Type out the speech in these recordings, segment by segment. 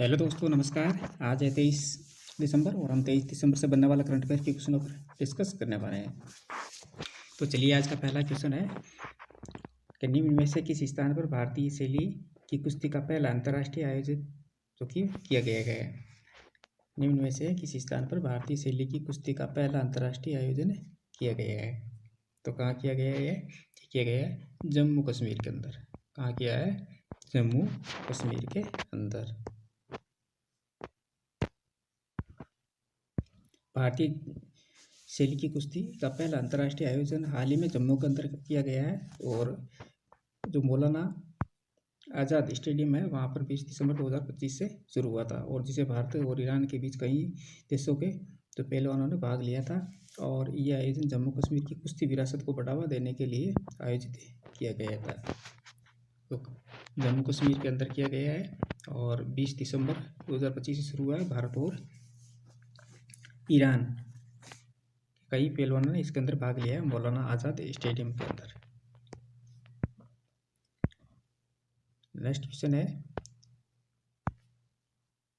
Hello दोस्तों, नमस्कार। आज है 23 दिसंबर और हम 23 दिसंबर से बनने वाला करंट अफेयर के क्वेश्चनों पर डिस्कस करने वाले हैं। तो चलिए, आज का पहला क्वेश्चन है कि निम्न में से किस स्थान पर भारतीय शैली की कुश्ती का पहला अंतर्राष्ट्रीय आयोजित जो कि किया गया है। निम्न में से किस स्थान पर भारतीय शैली की कुश्ती का पहला अंतर्राष्ट्रीय आयोजन किया गया है। तो कहाँ किया गया है? ये किया गया है जम्मू कश्मीर के अंदर। कहाँ किया है? जम्मू कश्मीर के अंदर। भारतीय शैली की कुश्ती का पहला अंतर्राष्ट्रीय आयोजन हाल ही में जम्मू के अंदर किया गया है और जो मौलाना आज़ाद स्टेडियम है वहाँ पर 20 दिसंबर 2025 से शुरू हुआ था और जिसे भारत और ईरान के बीच कई देशों के जो पहलवानों ने भाग लिया था। और यह आयोजन जम्मू कश्मीर की कुश्ती विरासत को बढ़ावा देने के लिए आयोजित किया गया था। तो जम्मू कश्मीर के अंदर किया गया है और 20 दिसंबर 2025 से शुरू हुआ है। भारत और ईरान कई पहलवानों ने इसके अंदर भाग लिया है मौलाना आज़ाद स्टेडियम के अंदर। नेक्स्ट क्वेश्चन है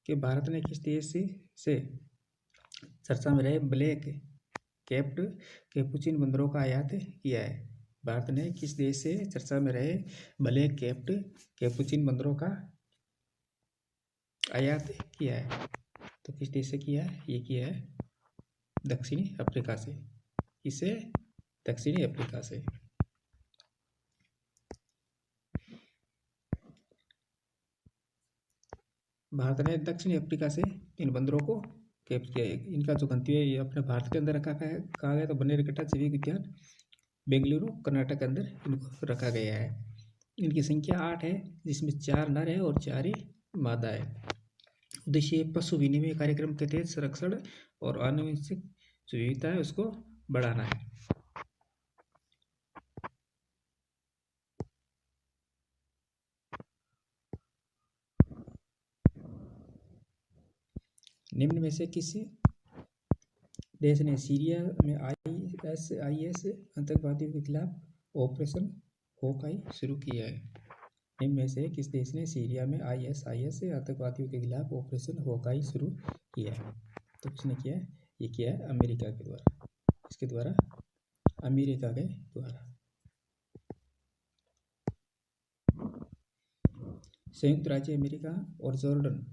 कि भारत ने किस देश से चर्चा में रहे ब्लैक कैप्ड कैपुचिन बंदरों का आयात किया है। भारत ने किस देश से चर्चा में रहे ब्लैक कैप्ड कैपुचिन बंदरों का आयात किया है। तो किस देश से किया है? ये किया है दक्षिणी अफ्रीका से। इसे दक्षिणी अफ्रीका से। भारत ने दक्षिणी अफ्रीका से इन बंदरों को कैप्च किया है। इनका जो गंतव्य है ये अपने भारत के अंदर कहा गया तो बन्नेरघट्टा जैविक उद्यान बेंगलुरु कर्नाटक के अंदर इनको रखा गया है। इनकी संख्या 8 है जिसमें 4 नर है और 4 ही मादा है। उद्देश्य पशु विनिमय कार्यक्रम के तहत संरक्षण और आनुवंशिक जो विविधता है उसको बढ़ाना है। निम्न में से किस देश ने सीरिया में ISIS आतंकवादियों के खिलाफ ऑपरेशन होकाई शुरू किया है। निम्न में से किस देश ने सीरिया में ISIS आतंकवादियों के खिलाफ ऑपरेशन होकाई शुरू किया है? तो किसने किया है? ये किया है अमेरिका के द्वारा। इसके द्वारा अमेरिका के द्वारा। संयुक्त राज्य अमेरिका और जॉर्डन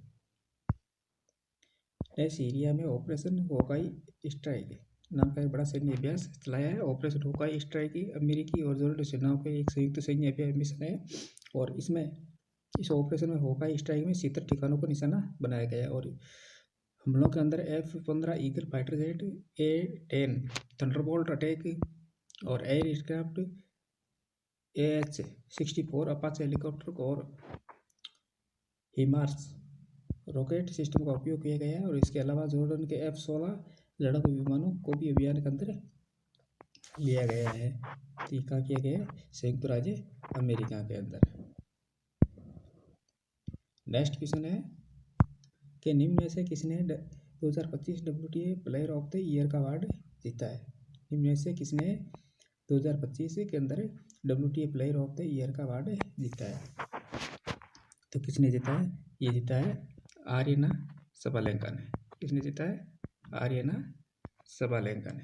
ने सीरिया में ऑपरेशन होकाई स्ट्राइक नाम का एक बड़ा सैन्य अभ्यास चलाया है। ऑपरेशन होकाई स्ट्राइक अमेरिकी और जॉर्डन सेनाओं के एक संयुक्त सैन्य अभ्यास मिशन है और इस ऑपरेशन में होकाई स्ट्राइक में 70 ठिकानों को निशाना बनाया गया है और हमलों के अंदर F-15 eagle fighter jet, A-10 thunderbolt attack और air aircraft AH-64 Apache helicopter और हिमार्स रॉकेट सिस्टम का उपयोग किया गया है और इसके अलावा जॉर्डन के F-16 लड़ाकू विमानों को भी अभियान के अंदर लिया गया है। टीका किया गया है संयुक्त राज्य अमेरिका के अंदर। नेक्स्ट क्वेश्चन है कि निम्न में से किसने 2025 WTA player of the year का अवार्ड जीता है? निम्न में से किसने 2025 के अंदर WTA player of the year का अवार्ड जीता है? तो किसने जीता है? ये जीता है आर्यना सबालेंका ने। किसने जीता है? आर्यना सबालेंका ने।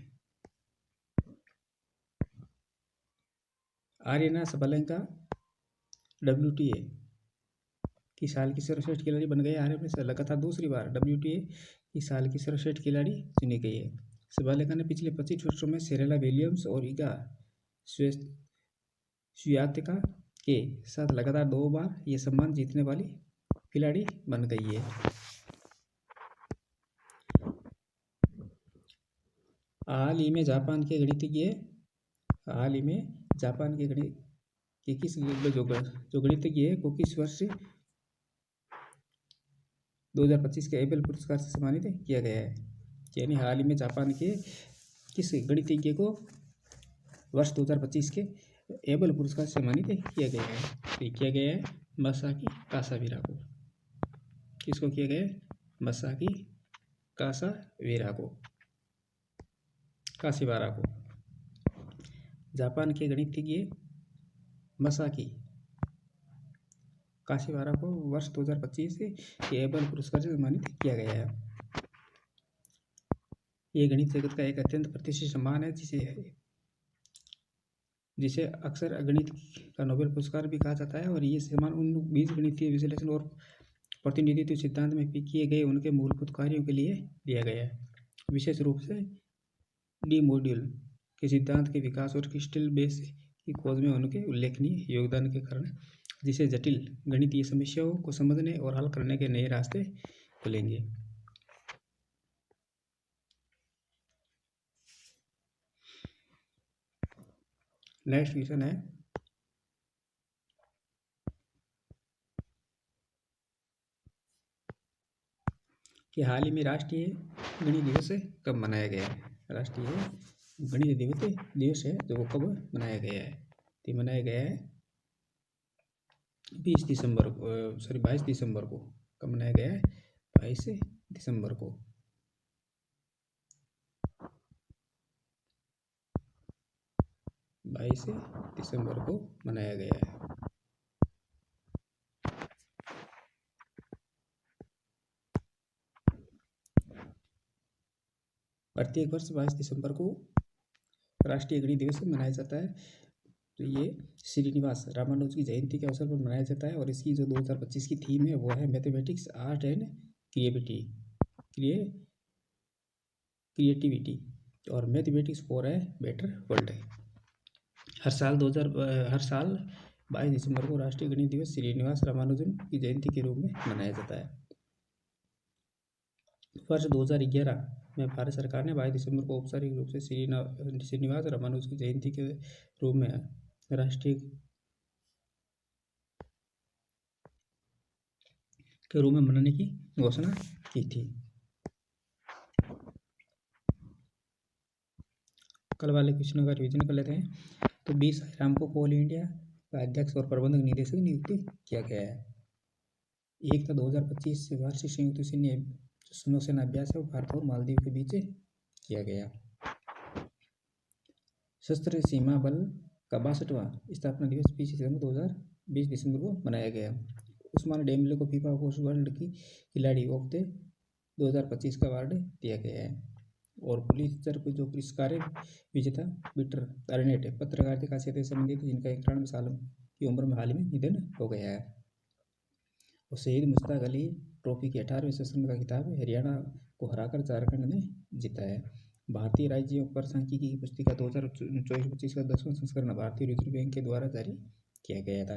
आर्यना सबालेंका WTA की साल की सर्वश्रेष्ठ खिलाड़ी बन गए। आर्यना से लगातार दूसरी बार WTA की साल की सर्वश्रेष्ठ खिलाड़ी चुनी गई है। सबालेंका ने पिछले 25 वर्षों में सेरेना विलियम्स और इगा स्वियातेका के साथ लगातार 2 बार ये सम्मान जीतने वाली खिलाड़ी बन गई है। हाल ही में जापान के गणितज्ञ जो गणितज्ञ है को किस वर्ष 2025 के एबल पुरस्कार से सम्मानित किया गया है? यानी हाल ही में जापान के किस गणितज्ञ को वर्ष 2025 के एबल पुरस्कार से सम्मानित किया गया है? तो किया गया है मसाकी कासावीरा को। किसको किया गया है? मसाकी कासावीरा को। जापान के गणितज्ञ मसाकी काशीवारा को वर्ष 2025 के एबल पुरस्कार से सम्मानित किया गया है। ये गणित जगत का एक अत्यंत प्रतिष्ठित सम्मान है जिसे अक्सर गणित का नोबेल पुरस्कार भी कहा जाता है। और ये सम्मान उन बीजगणितीय विश्लेषण और प्रतिनिधित्व सिद्धांत में किए गए उनके मूलभूत कार्यों के लिए दिया गया है। विशेष रूप से डी मॉड्यूल के सिद्धांत के विकास और क्रिस्टल बेस की खोज में उनके उल्लेखनीय योगदान के कारण जिसे जटिल गणितीय समस्याओं को समझने और हल करने के नए रास्ते खुलेंगे। नेक्स्ट क्वेश्चन है कि हाल ही में राष्ट्रीय गणित दिवस कब मनाया गया है। राष्ट्रीय गणित दिवस है जो कब मनाया गया है, तो मनाया गया है 22 दिसंबर को। कब मनाया गया है? 22 दिसंबर को। मनाया गया है। प्रत्येक वर्ष 22 दिसंबर को राष्ट्रीय गणित दिवस मनाया जाता है। तो ये श्रीनिवास रामानुज की जयंती के अवसर पर मनाया जाता है। और इसकी जो 2025 की थीम है वो है मैथमेटिक्स, आर्ट एंड क्रिएटिविटी और mathematics for a better world. हर साल 22 दिसंबर को राष्ट्रीय गणित दिवस श्रीनिवास रामानुजन की जयंती के रूप में मनाया जाता है। वर्ष 2011 में भारत सरकार ने 22 दिसंबर को औपचारिक रूप से श्रीनिवास रामानुज की जयंती के रूप में राष्ट्रीय के रूप में मनाने की घोषणा की थी। कल वाले क्वेश्चनों का रिवीजन कर लेते हैं। तो 20 साईराम को कोल इंडिया का अध्यक्ष और प्रबंधक निदेशक नियुक्त किया गया है। एक था 2025 से वार्षिक संयुक्त नौसेना अभ्यास है वो भारत और मालदीव के बीच किया गया। सशस्त्र सीमा बल का 62वां स्थापना दिवस 20 दिसंबर को मनाया गया। उस्मान डेम्बले को फीफा वर्ल्ड की खिलाड़ी ऑफ द 2025 का अवार्ड दिया गया है। और पुलित्जर को जो पुरस्कार विजेता पीटर अर्नेट पत्रकारिता खासियत से संबंधित जिनका 91 साल की उम्र में हाल ही में निधन हो गया है। और शहीद मुश्ताक अली ट्रॉफी के 18वें सेशन का खिताब हरियाणा को हराकर झारखंड ने जीता है। भारतीय राज्यों पर सांख्यिकी की पुस्तिका 2024-25 का 10वां संस्करण भारतीय रिजर्व बैंक के द्वारा जारी किया गया था।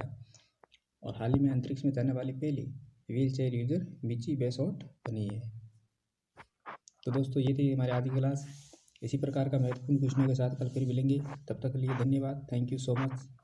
और हाल ही में अंतरिक्ष में जाने वाली पहली व्हील चेयर यूजर मिची बेसॉट बनी है। तो दोस्तों ये थी हमारी आज की क्लास। इसी प्रकार का महत्वपूर्ण क्वेश्चनों के साथ कल फिर मिलेंगे। तब तक के लिए धन्यवाद। Thank you so much.